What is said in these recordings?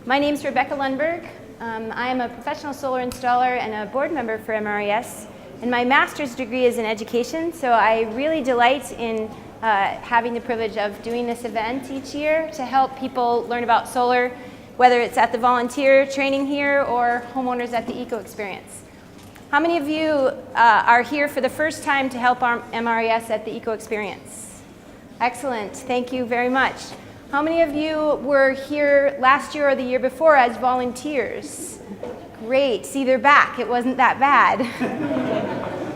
My name's Rebecca Lundberg. I am a professional solar installer and a board member for MRES. And my master's degree is in education, so I really delight in having the privilege of doing this event each year to help people learn about solar, whether it's at the volunteer training here or homeowners at the Eco Experience. How many of you are here for the first time to help our MRES at the Eco Experience? Excellent, thank you very much. How many of you were here last year or the year before as volunteers? Great, see, they're back. It wasn't that bad.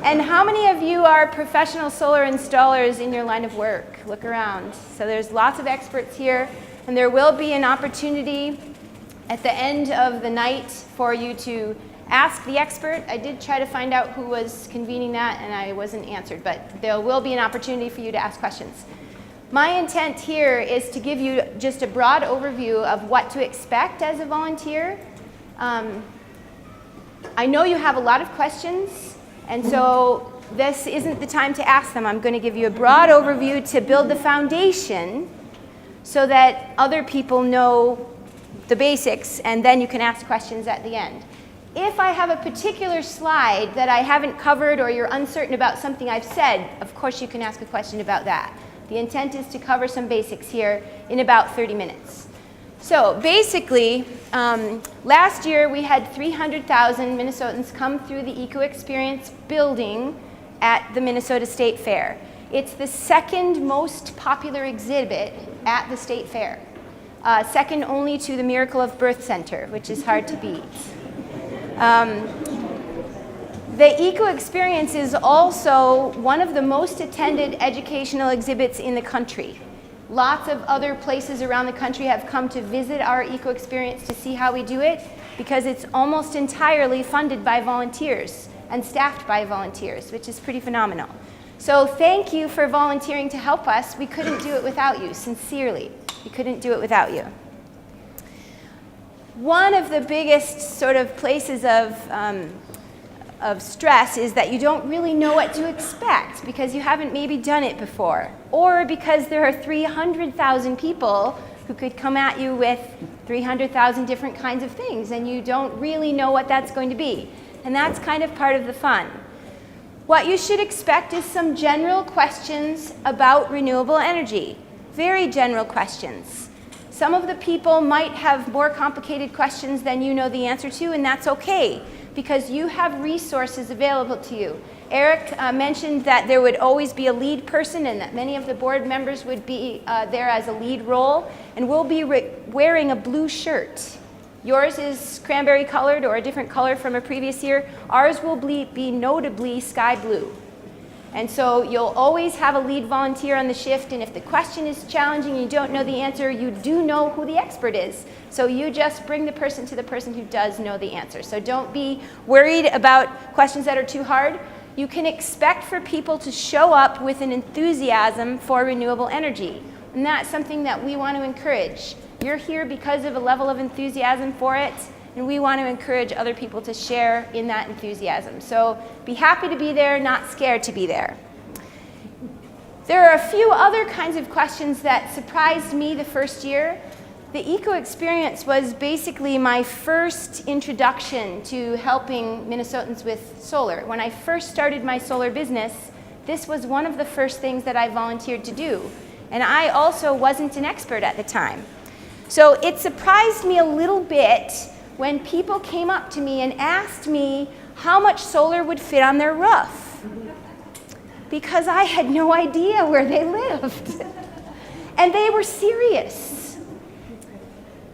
And how many of you are professional solar installers in your line of work? Look around. So there's lots of experts here, and there will be an opportunity at the end of the night for you to ask the expert. I did try to find out who was convening that, and I wasn't answered, but there will be an opportunity for you to ask questions. My intent here is to give you just a broad overview of what to expect as a volunteer. I know you have a lot of questions, and so this isn't the time to ask them. I'm going to give you a broad overview to build the foundation so that other people know the basics, and then you can ask questions at the end. If I have a particular slide that I haven't covered or you're uncertain about something I've said, of course you can ask a question about that. The intent is to cover some basics here in about 30 minutes. So basically, last year we had 300,000 Minnesotans come through the Eco Experience building at the Minnesota State Fair. It's the second most popular exhibit at the State Fair, second only to the Miracle of Birth Center, which is hard to beat. The Eco Experience is also one of the most attended educational exhibits in the country. Lots of other places around the country have come to visit our Eco Experience to see how we do it because it's almost entirely funded by volunteers and staffed by volunteers, which is pretty phenomenal. So thank you for volunteering to help us. We couldn't do it without you, sincerely. We couldn't do it without you. One of the biggest sort of places of stress is that you don't really know what to expect because you haven't maybe done it before, or because there are 300,000 people who could come at you with 300,000 different kinds of things and you don't really know what that's going to be. And that's kind of part of the fun. What you should expect is some general questions about renewable energy, very general questions. Some of the people might have more complicated questions than you know the answer to, and that's okay, because you have resources available to you. Eric mentioned that there would always be a lead person and that many of the board members would be there as a lead role, and we'll be wearing a blue shirt. Yours is cranberry colored or a different color from a previous year. Ours will be notably sky blue. And so you'll always have a lead volunteer on the shift, and if the question is challenging and you don't know the answer, you do know who the expert is. So you just bring the person to the person who does know the answer. So don't be worried about questions that are too hard. You can expect for people to show up with an enthusiasm for renewable energy. And that's something that we want to encourage. You're here because of a level of enthusiasm for it, and we want to encourage other people to share in that enthusiasm. So be happy to be there, not scared to be there. There are a few other kinds of questions that surprised me the first year. The Eco Experience was basically my first introduction to helping Minnesotans with solar. When I first started my solar business, this was one of the first things that I volunteered to do. And I also wasn't an expert at the time. So it surprised me a little bit when people came up to me and asked me how much solar would fit on their roof, because I had no idea where they lived. And they were serious.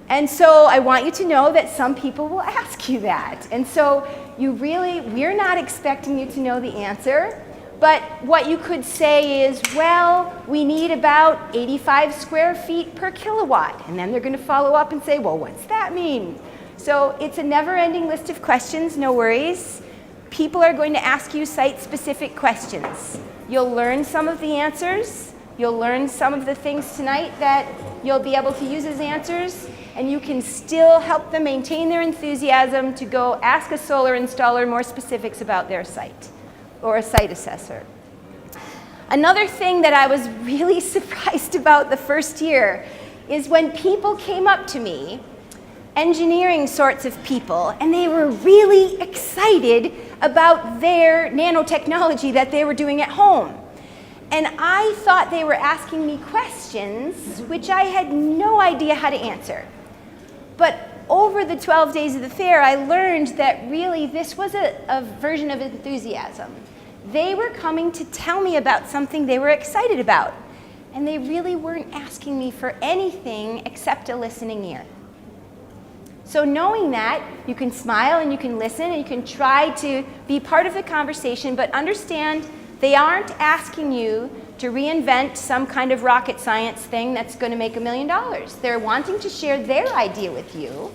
And so I want you to know that some people will ask you that. And so we're not expecting you to know the answer, but what you could say is, well, we need about 85 square feet per kilowatt. And then they're going to follow up and say, well, what's that mean? So it's a never-ending list of questions, no worries. People are going to ask you site-specific questions. You'll learn some of the answers. You'll learn some of the things tonight that you'll be able to use as answers, and you can still help them maintain their enthusiasm to go ask a solar installer more specifics about their site, or a site assessor. Another thing that I was really surprised about the first year is when people came up to me engineering sorts of people, and they were really excited about their nanotechnology that they were doing at home. And I thought they were asking me questions which I had no idea how to answer. But over the 12 days of the fair, I learned that really this was a version of enthusiasm. They were coming to tell me about something they were excited about. And they really weren't asking me for anything except a listening ear. So knowing that, you can smile and you can listen and you can try to be part of the conversation, but understand they aren't asking you to reinvent some kind of rocket science thing that's going to make $1 million. They're wanting to share their idea with you.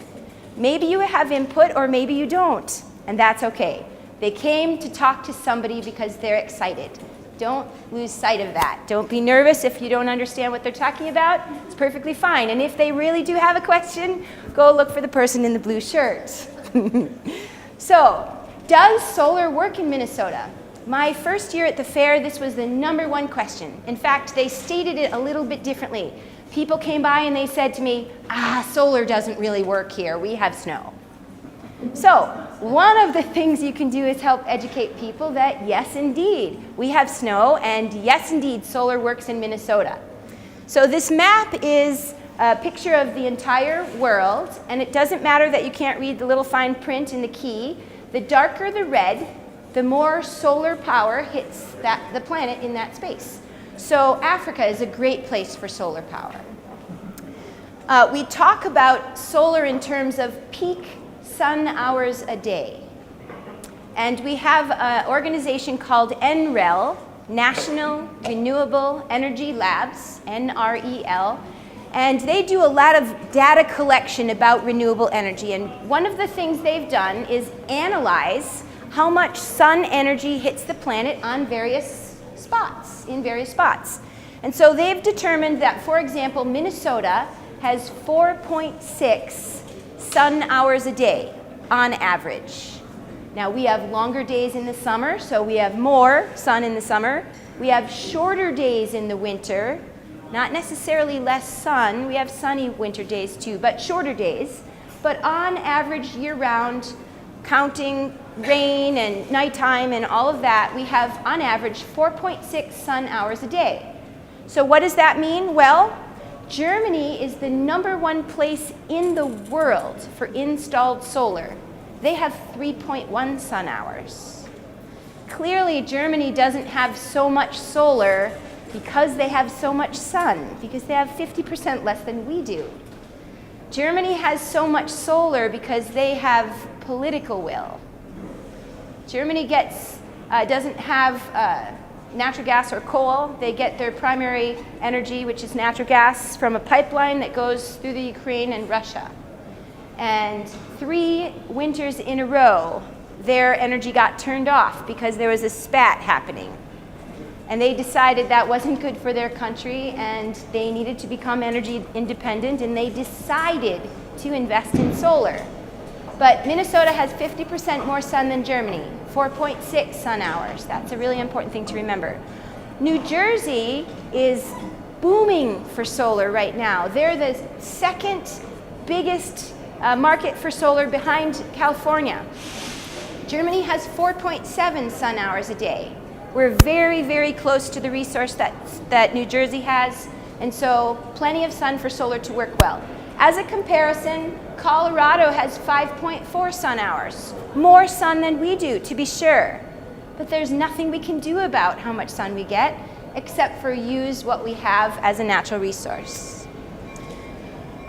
Maybe you have input or maybe you don't, and that's okay. They came to talk to somebody because they're excited. Don't lose sight of that. Don't be nervous if you don't understand what they're talking about. It's perfectly fine. And if they really do have a question, go look for the person in the blue shirt. So, does solar work in Minnesota? My first year at the fair, this was the #1 question. In fact, they stated it a little bit differently. People came by and they said to me, solar doesn't really work here. We have snow. So, one of the things you can do is help educate people that yes, indeed, we have snow, and yes, indeed, solar works in Minnesota. So this map is a picture of the entire world, and it doesn't matter that you can't read the little fine print in the key. The darker the red, the more solar power hits the planet in that space. So Africa is a great place for solar power. We talk about solar in terms of peak sun hours a day. And we have an organization called NREL, National Renewable Energy Labs, NREL, and they do a lot of data collection about renewable energy. And one of the things they've done is analyze how much sun energy hits the planet on various spots, in various spots. And so they've determined that, for example, Minnesota has 4.6 sun hours a day on average. Now we have longer days in the summer, so we have more sun in the summer. We have shorter days in the winter, not necessarily less sun. We have sunny winter days too, but shorter days. But on average, year-round, counting rain and nighttime and all of that, we have on average 4.6 sun hours a day. So what does that mean? Well, Germany is the #1 place in the world for installed solar. They have 3.1 sun hours. Clearly, Germany doesn't have so much solar because they have so much sun, because they have 50% less than we do. Germany has so much solar because they have political will. Germany doesn't have natural gas or coal. They get their primary energy, which is natural gas, from a pipeline that goes through the Ukraine and Russia. And 3 winters in a row, their energy got turned off because there was a spat happening. And they decided that wasn't good for their country and they needed to become energy independent, and they decided to invest in solar. But Minnesota has 50% more sun than Germany, 4.6 sun hours. That's a really important thing to remember. New Jersey is booming for solar right now. They're the second biggest market for solar behind California. Germany has 4.7 sun hours a day. We're very, very close to the resource that New Jersey has, and so plenty of sun for solar to work well. As a comparison, Colorado has 5.4 sun hours, more sun than we do, to be sure. But there's nothing we can do about how much sun we get, except for use what we have as a natural resource.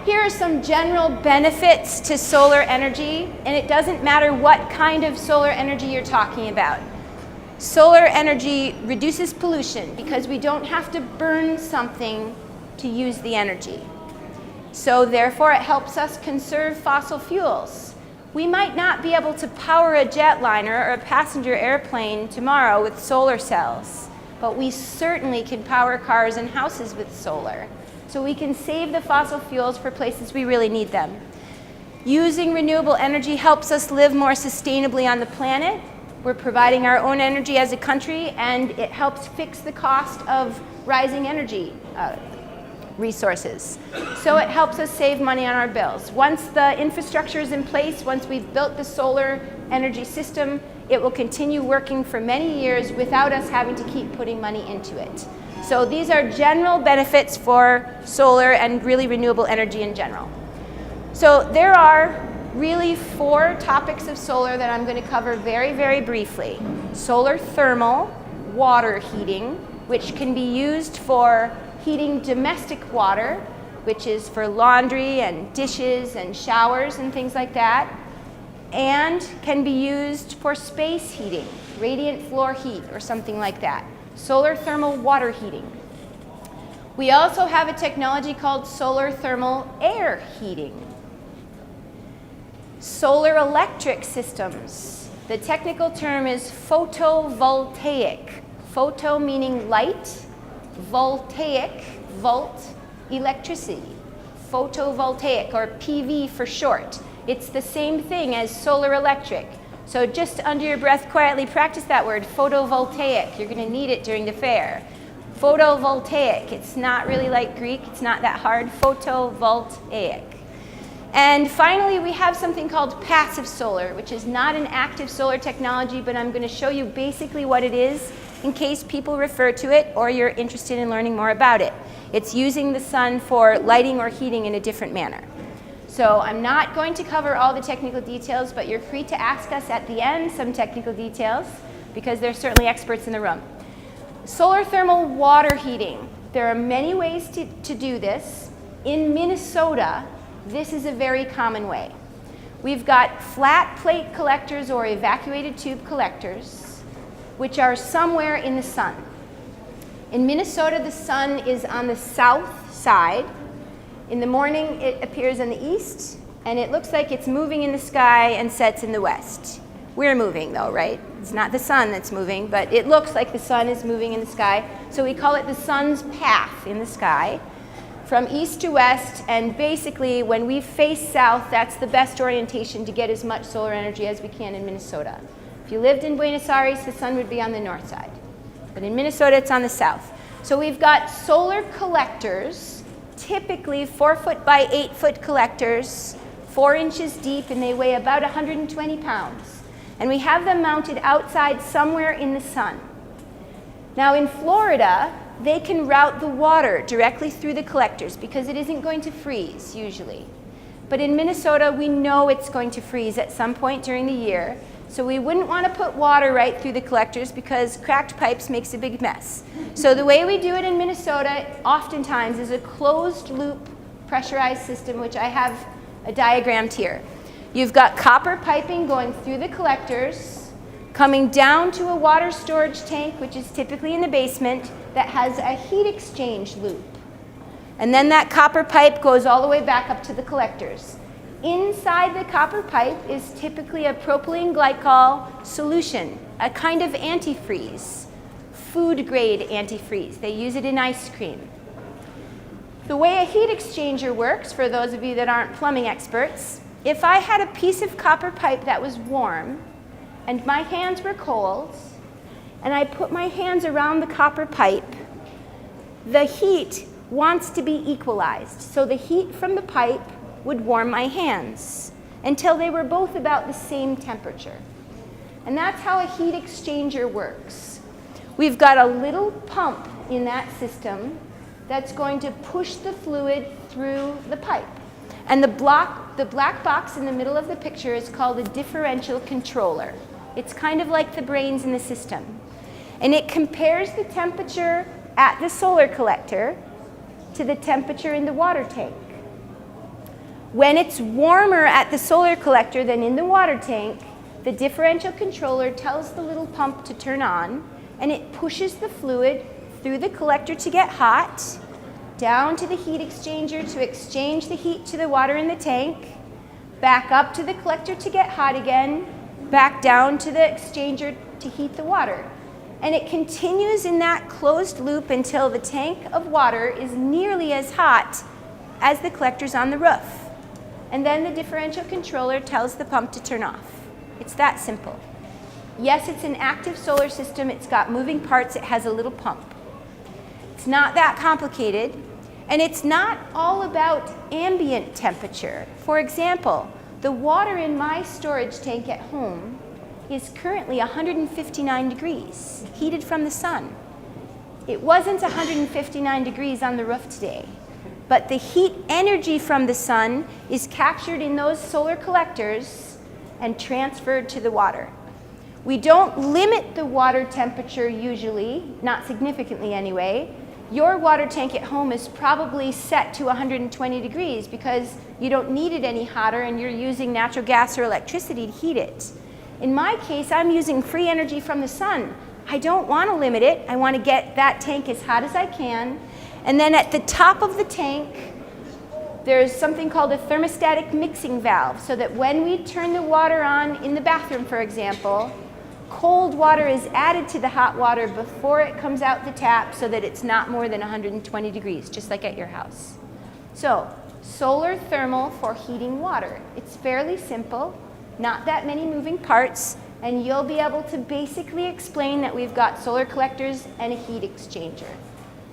Here are some general benefits to solar energy, and it doesn't matter what kind of solar energy you're talking about. Solar energy reduces pollution because we don't have to burn something to use the energy. So therefore, it helps us conserve fossil fuels. We might not be able to power a jetliner or a passenger airplane tomorrow with solar cells, but we certainly can power cars and houses with solar. So we can save the fossil fuels for places we really need them. Using renewable energy helps us live more sustainably on the planet. We're providing our own energy as a country, and it helps fix the cost of rising energy resources. So it helps us save money on our bills. Once the infrastructure is in place, once we've built the solar energy system, it will continue working for many years without us having to keep putting money into it. So these are general benefits for solar and really renewable energy in general. So there are really 4 topics of solar that I'm going to cover very, very briefly. Solar thermal, water heating, which can be used for heating domestic water, which is for laundry and dishes and showers and things like that, and can be used for space heating, radiant floor heat or something like that. Solar thermal water heating. We also have a technology called solar thermal air heating. Solar electric systems. The technical term is photovoltaic. Photo meaning light, voltaic, volt, electricity. Photovoltaic, or PV for short. It's the same thing as solar electric. So just under your breath quietly practice that word, photovoltaic. You're going to need it during the fair. Photovoltaic. It's not really like Greek. It's not that hard. Photovoltaic. And finally, we have something called passive solar, which is not an active solar technology, but I'm going to show you basically what it is in case people refer to it or you're interested in learning more about it. It's using the sun for lighting or heating in a different manner. So I'm not going to cover all the technical details, but you're free to ask us at the end some technical details because there's certainly experts in the room. Solar thermal water heating. There are many ways to do this. In Minnesota, this is a very common way. We've got flat plate collectors or evacuated tube collectors, which are somewhere in the sun. In Minnesota, the sun is on the south side. In the morning, it appears in the east, and it looks like it's moving in the sky and sets in the west. We're moving, though, right? It's not the sun that's moving, but it looks like the sun is moving in the sky. So we call it the sun's path in the sky from east to west, and basically, when we face south, that's the best orientation to get as much solar energy as we can in Minnesota. If you lived in Buenos Aires, the sun would be on the north side. But in Minnesota, it's on the south. So we've got solar collectors, typically 4-foot by 8-foot collectors, 4 inches deep, and they weigh about 120 pounds. And we have them mounted outside somewhere in the sun. Now in Florida, they can route the water directly through the collectors because it isn't going to freeze usually. But in Minnesota, we know it's going to freeze at some point during the year. So we wouldn't want to put water right through the collectors because cracked pipes makes a big mess. So the way we do it in Minnesota oftentimes is a closed loop pressurized system, which I have a diagrammed here. You've got copper piping going through the collectors, coming down to a water storage tank, which is typically in the basement, that has a heat exchange loop. And then that copper pipe goes all the way back up to the collectors. Inside the copper pipe is typically a propylene glycol solution, a kind of antifreeze, food grade antifreeze. They use it in ice cream. The way a heat exchanger works, for those of you that aren't plumbing experts, if I had a piece of copper pipe that was warm and my hands were cold, and I put my hands around the copper pipe, the heat wants to be equalized. So the heat from the pipe would warm my hands until they were both about the same temperature. And that's how a heat exchanger works. We've got a little pump in that system that's going to push the fluid through the pipe. And the black box in the middle of the picture is called a differential controller. It's kind of like the brains in the system. And it compares the temperature at the solar collector to the temperature in the water tank. When it's warmer at the solar collector than in the water tank, the differential controller tells the little pump to turn on, and it pushes the fluid through the collector to get hot, down to the heat exchanger to exchange the heat to the water in the tank, back up to the collector to get hot again, back down to the exchanger to heat the water. And it continues in that closed loop until the tank of water is nearly as hot as the collectors on the roof. And then the differential controller tells the pump to turn off. It's that simple. Yes, it's an active solar system. It's got moving parts. It has a little pump. It's not that complicated. And it's not all about ambient temperature. For example, the water in my storage tank at home is currently 159 degrees, heated from the sun. It wasn't 159 degrees on the roof today, but the heat energy from the sun is captured in those solar collectors and transferred to the water. We don't limit the water temperature usually, not significantly anyway. Your water tank at home is probably set to 120 degrees because you don't need it any hotter and you're using natural gas or electricity to heat it. In my case, I'm using free energy from the sun. I don't want to limit it. I want to get that tank as hot as I can. And then at the top of the tank, there's something called a thermostatic mixing valve, so that when we turn the water on in the bathroom, for example, cold water is added to the hot water before it comes out the tap so that it's not more than 120 degrees, just like at your house. So, solar thermal for heating water. It's fairly simple, not that many moving parts, and you'll be able to basically explain that we've got solar collectors and a heat exchanger.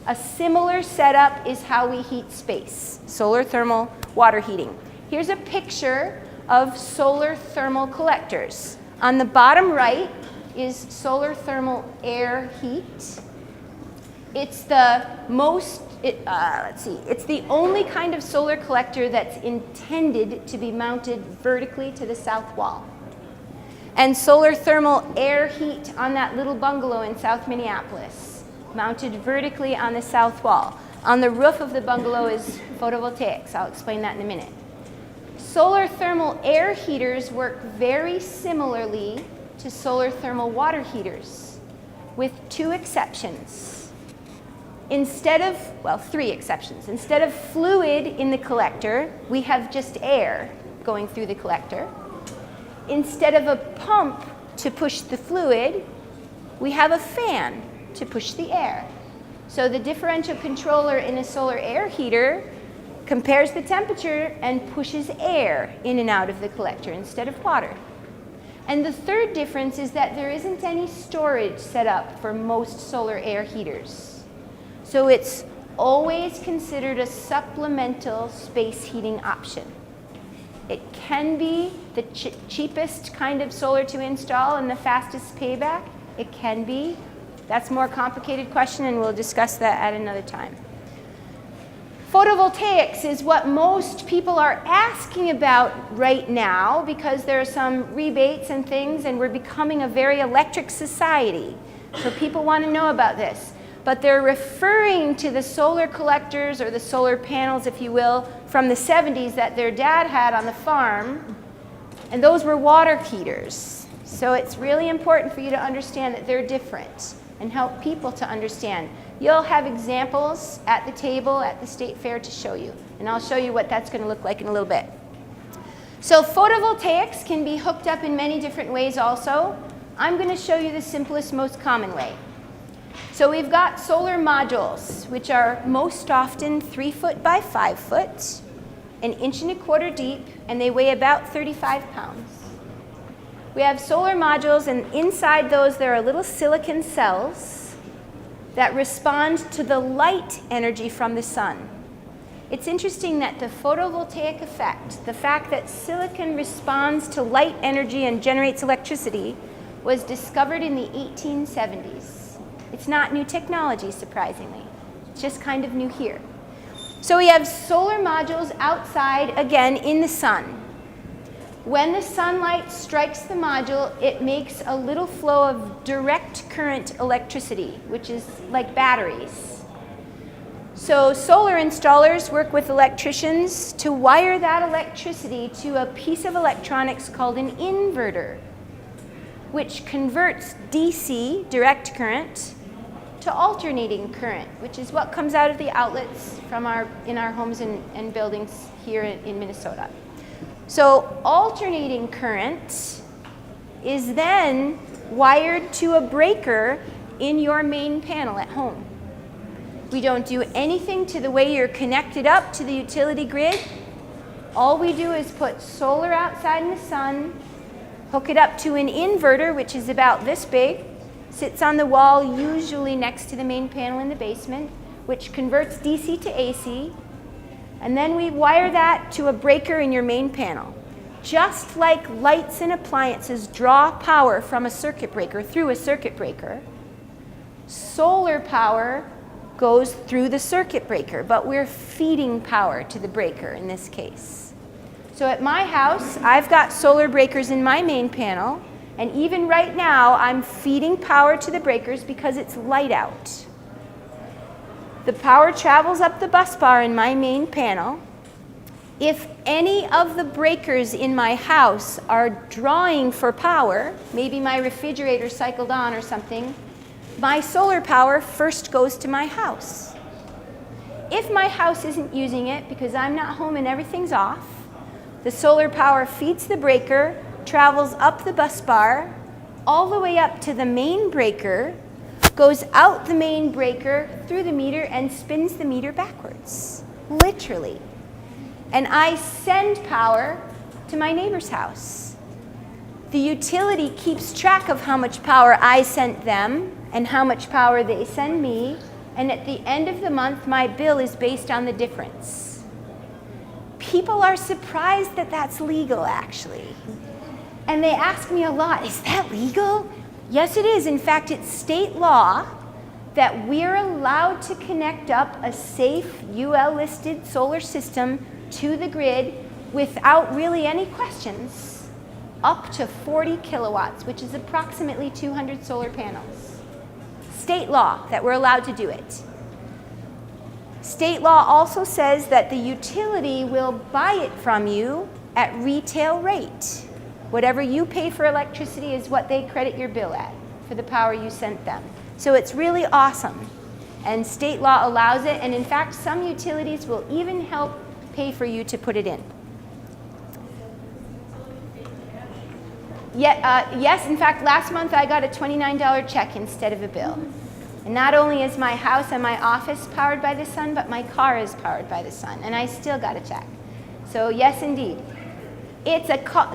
A similar setup is how we heat space, solar thermal water heating. Here's a picture of solar thermal collectors. On the bottom right is solar thermal air heat. It's the it's the only kind of solar collector that's intended to be mounted vertically to the south wall. And solar thermal air heat on that little bungalow in South Minneapolis, mounted vertically on the south wall. On the roof of the bungalow is photovoltaics. I'll explain that in a minute. Solar thermal air heaters work very similarly to solar thermal water heaters, with two exceptions. Three exceptions. Instead of fluid in the collector, we have just air going through the collector. Instead of a pump to push the fluid, we have a fan to push the air. So the differential controller in a solar air heater compares the temperature and pushes air in and out of the collector instead of water. And the third difference is that there isn't any storage set up for most solar air heaters. So it's always considered a supplemental space heating option. It can be the cheapest kind of solar to install and the fastest payback. It can be. That's a more complicated question, and we'll discuss that at another time. Photovoltaics is what most people are asking about right now because there are some rebates and things, and we're becoming a very electric society. So people want to know about this. But they're referring to the solar collectors, or the solar panels, if you will, from the 70s that their dad had on the farm, and those were water heaters. So it's really important for you to understand that they're different and help people to understand. You'll have examples at the table at the state fair to show you, and I'll show you what that's going to look like in a little bit. So photovoltaics can be hooked up in many different ways also. I'm going to show you the simplest, most common way. So we've got solar modules, which are most often 3 foot by 5 foot, 1.25 inches deep, and they weigh about 35 pounds. We have solar modules, and inside those there are little silicon cells that respond to the light energy from the sun. It's interesting that the photovoltaic effect, the fact that silicon responds to light energy and generates electricity, was discovered in the 1870s. It's not new technology, surprisingly. It's just kind of new here. So we have solar modules outside, again, in the sun. When the sunlight strikes the module, it makes a little flow of direct current electricity, which is like batteries. So solar installers work with electricians to wire that electricity to a piece of electronics called an inverter, which converts DC, direct current, to alternating current, which is what comes out of the outlets from in our homes and buildings here in Minnesota. So alternating current is then wired to a breaker in your main panel at home. We don't do anything to the way you're connected up to the utility grid. All we do is put solar outside in the sun, hook it up to an inverter, which is about this big, sits on the wall, usually next to the main panel in the basement. which converts DC to AC, and then we wire that to a breaker in your main panel. Just like lights and appliances draw power from a circuit breaker through a circuit breaker, solar power goes through the circuit breaker, but we're feeding power to the breaker in this case. So at my house, I've got solar breakers in my main panel, and even right now, I'm feeding power to the breakers because it's light out. The power travels up the bus bar in my main panel. If any of the breakers in my house are drawing for power, maybe my refrigerator cycled on or something, my solar power first goes to my house. If my house isn't using it because I'm not home and everything's off, the solar power feeds the breaker, travels up the bus bar, all the way up to the main breaker, goes out the main breaker through the meter and spins the meter backwards, literally. And I send power to my neighbor's house. The utility keeps track of how much power I sent them and how much power they send me, and at the end of the month, my bill is based on the difference. People are surprised that that's legal, actually. And they ask me a lot, is that legal? Yes, it is. In fact, it's state law that we're allowed to connect up a safe UL-listed solar system to the grid without really any questions, up to 40 kilowatts, which is approximately 200 solar panels. State law that we're allowed to do it. State law also says that the utility will buy it from you at retail rate. Whatever you pay for electricity is what they credit your bill at for the power you sent them. So it's really awesome. And state law allows it, and in fact, some utilities will even help pay for you to put it in. Yes, in fact, last month I got a $29 check instead of a bill. And not only is my house and my office powered by the sun, but my car is powered by the sun, and I still got a check. So yes, indeed. It's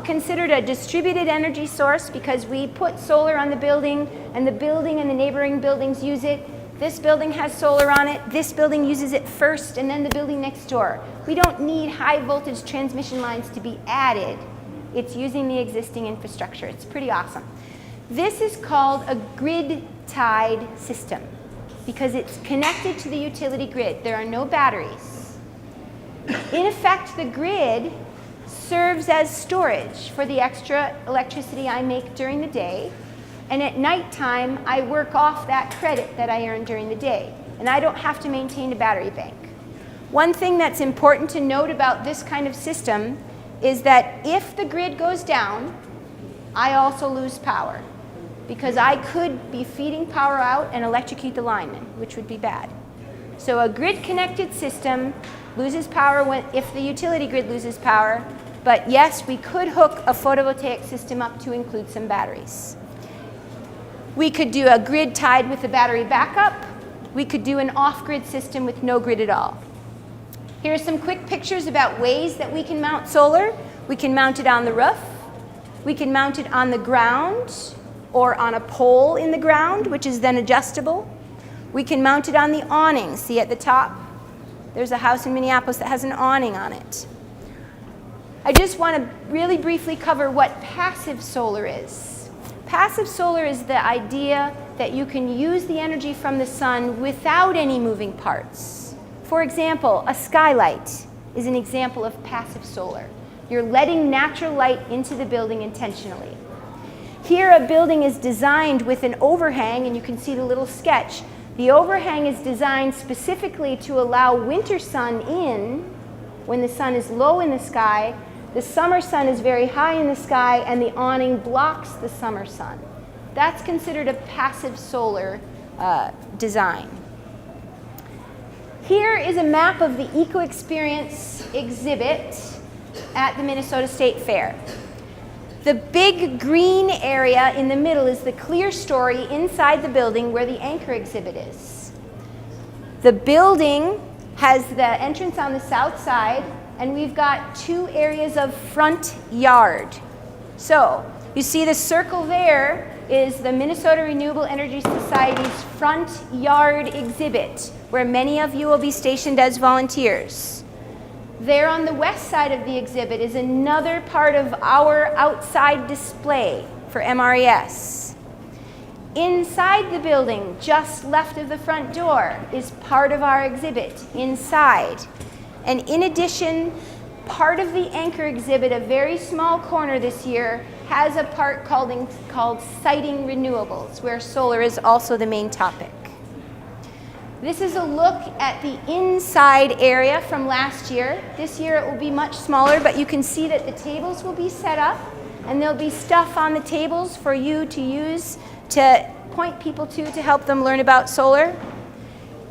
considered a distributed energy source because we put solar on the building and the neighboring buildings use it. This building has solar on it, this building uses it first, and then the building next door. We don't need high voltage transmission lines to be added. It's using the existing infrastructure. It's pretty awesome. This is called a grid-tied system because it's connected to the utility grid. There are no batteries. In effect, the grid serves as storage for the extra electricity I make during the day, and at nighttime I work off that credit that I earn during the day, and I don't have to maintain a battery bank. One thing that's important to note about this kind of system is that if the grid goes down, I also lose power because I could be feeding power out and electrocute the lineman, which would be bad. So a grid-connected system loses power if the utility grid loses power. But yes, we could hook a photovoltaic system up to include some batteries. We could do a grid tied with a battery backup. We could do an off-grid system with no grid at all. Here are some quick pictures about ways that we can mount solar. We can mount it on the roof. We can mount it on the ground or on a pole in the ground, which is then adjustable. We can mount it on the awning. See at the top? There's a house in Minneapolis that has an awning on it. I just want to really briefly cover what passive solar is. Passive solar is the idea that you can use the energy from the sun without any moving parts. For example, a skylight is an example of passive solar. You're letting natural light into the building intentionally. Here a building is designed with an overhang, and you can see the little sketch. The overhang is designed specifically to allow winter sun in when the sun is low in the sky. The summer sun is very high in the sky, and the awning blocks the summer sun. That's considered a passive solar design. Here is a map of the Eco Experience exhibit at the Minnesota State Fair. The big green area in the middle is the clear story inside the building where the anchor exhibit is. The building has the entrance on the south side, and we've got two areas of front yard. So you see the circle there is the Minnesota Renewable Energy Society's front yard exhibit, where many of you will be stationed as volunteers. There on the west side of the exhibit is another part of our outside display for MRES. Inside the building, just left of the front door, is part of our exhibit inside. And in addition, part of the anchor exhibit, a very small corner this year, has a part called Siting Renewables, where solar is also the main topic. This is a look at the inside area from last year. This year it will be much smaller, but you can see that the tables will be set up, and there'll be stuff on the tables for you to use to point people to help them learn about solar.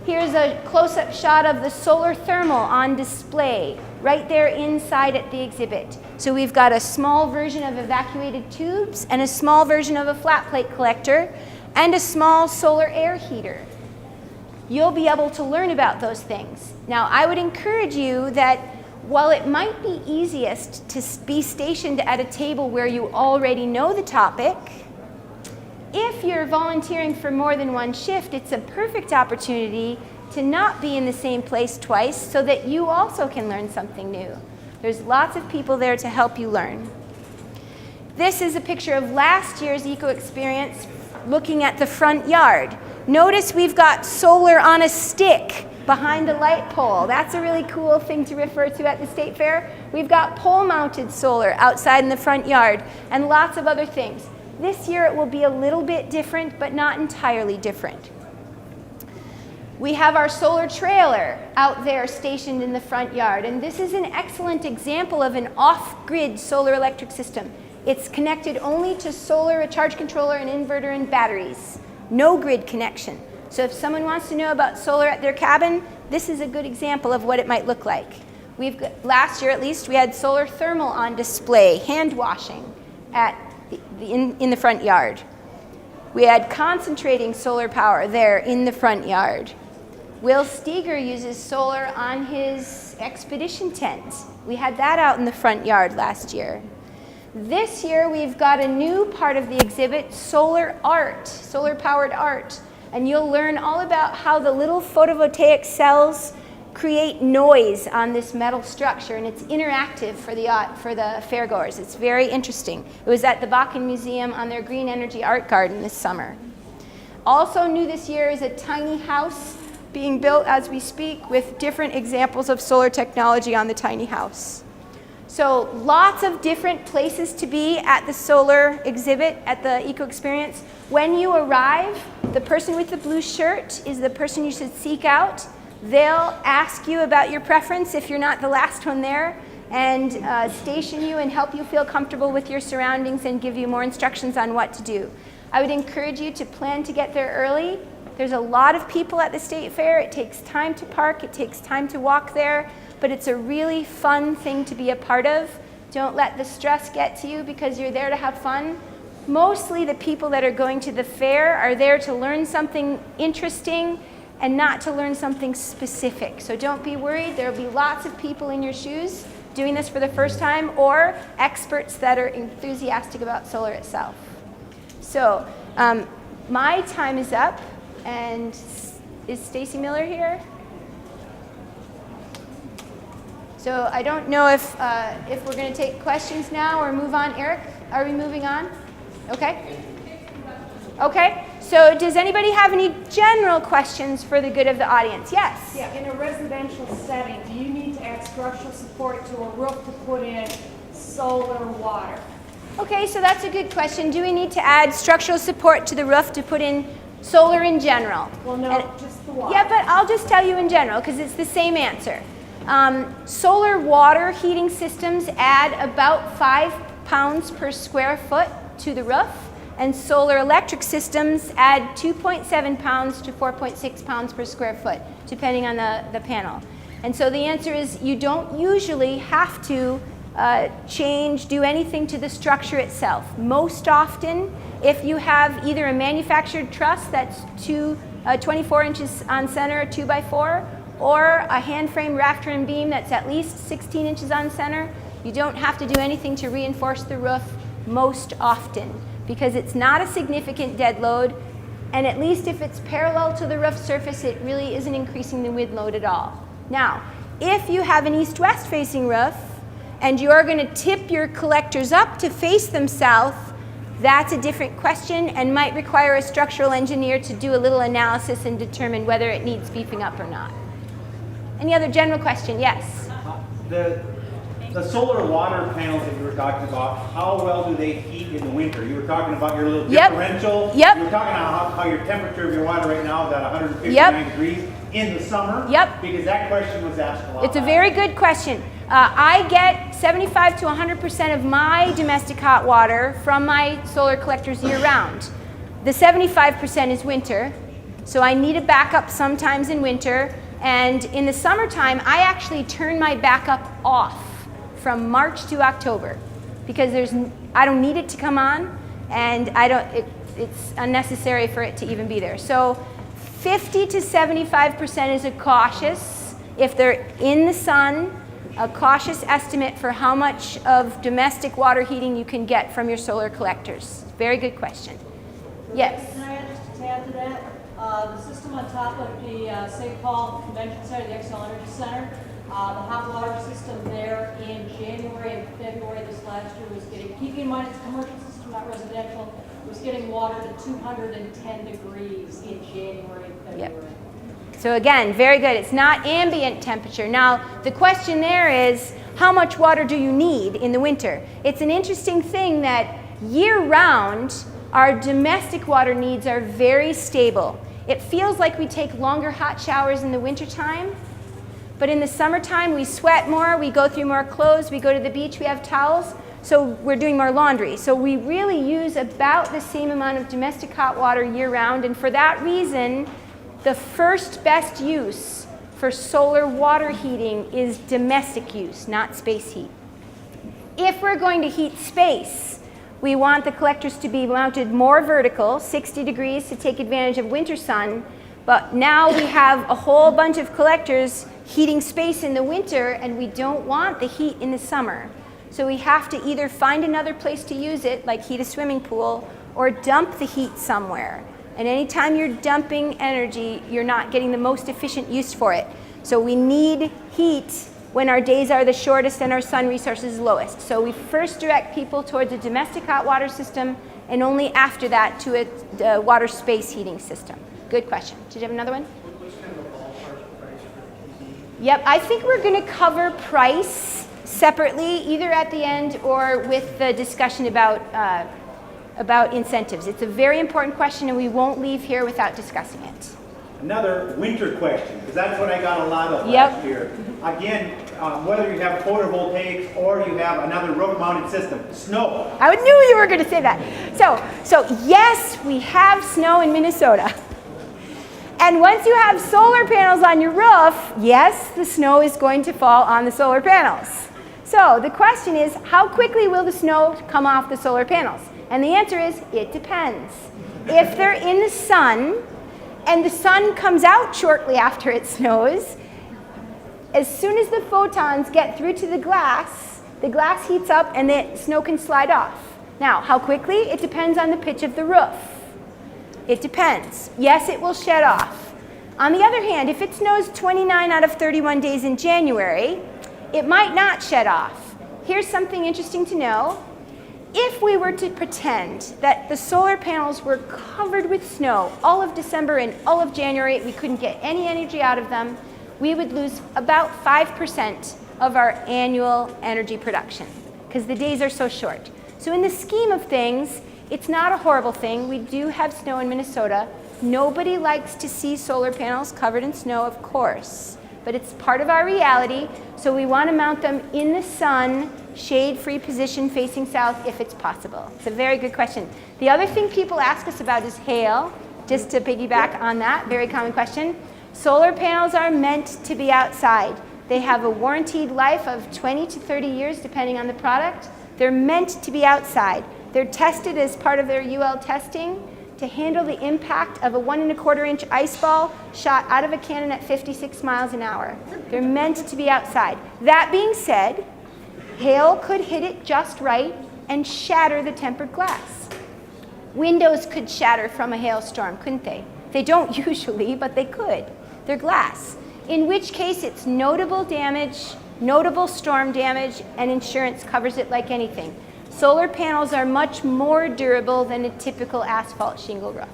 Here's a close-up shot of the solar thermal on display right there inside at the exhibit. So we've got a small version of evacuated tubes and a small version of a flat plate collector and a small solar air heater. You'll be able to learn about those things. Now, I would encourage you that while it might be easiest to be stationed at a table where you already know the topic, if you're volunteering for more than one shift, it's a perfect opportunity to not be in the same place twice so that you also can learn something new. There's lots of people there to help you learn. This is a picture of last year's eco experience looking at the front yard. Notice we've got solar on a stick behind the light pole. That's a really cool thing to refer to at the State Fair. We've got pole-mounted solar outside in the front yard and lots of other things. This year it will be a little bit different, but not entirely different. We have our solar trailer out there stationed in the front yard, and this is an excellent example of an off-grid solar electric system. It's connected only to solar, a charge controller, an inverter, and batteries. No grid connection. So if someone wants to know about solar at their cabin, this is a good example of what it might look like. Last year at least, we had solar thermal on display, hand washing in the front yard. We had concentrating solar power there in the front yard. Will Steger uses solar on his expedition tent. We had that out in the front yard last year. This year we've got a new part of the exhibit, solar art, solar powered art. And you'll learn all about how the little photovoltaic cells create noise on this metal structure, and it's interactive for the fairgoers. It's very interesting. It was at the Bakken Museum on their Green Energy Art Garden this summer. Also new this year is a tiny house being built as we speak with different examples of solar technology on the tiny house. So lots of different places to be at the solar exhibit at the Eco Experience. When you arrive, the person with the blue shirt is the person you should seek out. They'll ask you about your preference if you're not the last one there, and station you and help you feel comfortable with your surroundings and give you more instructions on what to do. I would encourage you to plan to get there early. There's a lot of people at the State Fair. It takes time to park, it takes time to walk there, but it's a really fun thing to be a part of. Don't let the stress get to you because you're there to have fun. Mostly the people that are going to the fair are there to learn something interesting and not to learn something specific. So don't be worried. There will be lots of people in your shoes doing this for the first time, or experts that are enthusiastic about solar itself. So my time is up, and is Stacy Miller here? So I don't know if we're going to take questions now or move on. Eric, are we moving on? Okay. Okay. So does anybody have any general questions for the good of the audience? Yes? Yeah, in a residential setting, do you need to add structural support to a roof to put in solar water? Okay, so that's a good question. Do we need to add structural support to the roof to put in solar in general? Well, no, just the water. Yeah, but I'll just tell you in general because it's the same answer. Solar water heating systems add about 5 pounds per square foot to the roof, and solar electric systems add 2.7 pounds to 4.6 pounds per square foot, depending on the panel. And so the answer is you don't usually have to do anything to the structure itself. Most often, if you have either a manufactured truss that's 24 inches on center, 2x4, or a hand frame rafter and beam that's at least 16 inches on center, you don't have to do anything to reinforce the roof most often, because it's not a significant dead load. And at least if it's parallel to the roof surface, it really isn't increasing the wind load at all. Now, if you have an east-west facing roof and you're going to tip your collectors up to face them south, that's a different question and might require a structural engineer to do a little analysis and determine whether it needs beefing up or not. Any other general question? Yes? The solar water panels that you were talking about, how well do they heat in the winter? You were talking about your little differential. Yep. You were talking about how your temperature of your water right now is at 159 degrees in the summer. Yep. Because that question was asked a lot. It's a very good question. I get 75 to 100% of my domestic hot water from my solar collectors year round. The 75% is winter, so I need a backup sometimes in winter. And in the summertime, I actually turn my backup off from March to October because I don't need it to come on, and it's unnecessary for it to even be there. So 50 to 75% is a cautious, if they're in the sun, a cautious estimate for how much of domestic water heating you can get from your solar collectors. Very good question. Yes? Can I just add to that? The system on top of the St. Paul Convention Center, the Excel Energy Center, the hot water system there in January and February this last year was getting, keeping in mind it's a commercial system, not residential, was getting water to 210 degrees in January and February. Yep. So again, very good. It's not ambient temperature. Now, the question there is, how much water do you need in the winter? It's an interesting thing that year-round, our domestic water needs are very stable. It feels like we take longer hot showers in the wintertime, but in the summertime, we sweat more, we go through more clothes, we go to the beach, we have towels, so we're doing more laundry. So we really use about the same amount of domestic hot water year-round, and for that reason, the first best use for solar water heating is domestic use, not space heat. If we're going to heat space, we want the collectors to be mounted more vertical, 60 degrees to take advantage of winter sun, but now we have a whole bunch of collectors heating space in the winter, and we don't want the heat in the summer. So we have to either find another place to use it, like heat a swimming pool, or dump the heat somewhere. And anytime you're dumping energy, you're not getting the most efficient use for it. So we need heat when our days are the shortest and our sun resource is lowest. So we first direct people towards a domestic hot water system, and only after that to a water space heating system. Good question. Did you have another one? What's kind of a ballpark price for PV? Yep, I think we're going to cover price separately, either at the end or with the discussion about incentives. It's a very important question, and we won't leave here without discussing it. Another winter question, because that's what I got a lot of last year. Again, whether you have photovoltaics or you have another roof-mounted system, snow. I knew you were going to say that. So yes, we have snow in Minnesota. And once you have solar panels on your roof, yes, the snow is going to fall on the solar panels. So the question is, how quickly will the snow come off the solar panels? And the answer is, it depends. If they're in the sun, and the sun comes out shortly after it snows, as soon as the photons get through to the glass heats up and the snow can slide off. Now, how quickly? It depends on the pitch of the roof. It depends. Yes, it will shed off. On the other hand, if it snows 29 out of 31 days in January, it might not shed off. Here's something interesting to know. If we were to pretend that the solar panels were covered with snow all of December and all of January, we couldn't get any energy out of them, we would lose about 5% of our annual energy production because the days are so short. So in the scheme of things, it's not a horrible thing. We do have snow in Minnesota. Nobody likes to see solar panels covered in snow, of course, but it's part of our reality, so we want to mount them in the sun, shade-free position facing south if it's possible. It's a very good question. The other thing people ask us about is hail, just to piggyback on that, very common question. Solar panels are meant to be outside. They have a warranted life of 20 to 30 years depending on the product. They're meant to be outside. They're tested as part of their UL testing to handle the impact of a 1 1/4 inch ice ball shot out of a cannon at 56 miles an hour. They're meant to be outside. That being said, hail could hit it just right and shatter the tempered glass. Windows could shatter from a hailstorm, couldn't they? They don't usually, but they could. They're glass. In which case it's notable damage, notable storm damage, and insurance covers it like anything. Solar panels are much more durable than a typical asphalt shingle roof.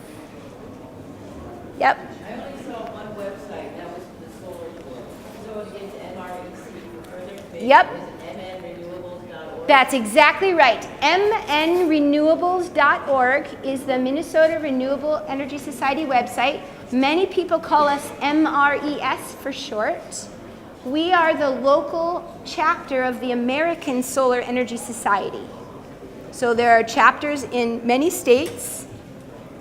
Yep. I only saw one website, that was for the solar tour. So against MREC for further information. Yep. Was it mnrenewables.org? That's exactly right. mnrenewables.org is the Minnesota Renewable Energy Society website. Many people call us MRES for short. We are the local chapter of the American Solar Energy Society. So there are chapters in many states.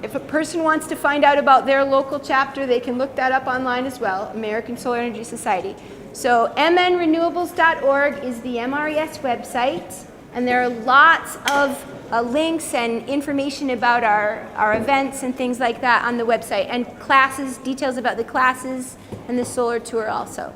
If a person wants to find out about their local chapter, they can look that up online as well, American Solar Energy Society. So mnrenewables.org is the MRES website, and there are lots of links and information about our events and things like that on the website, and classes, details about the classes and the solar tour also.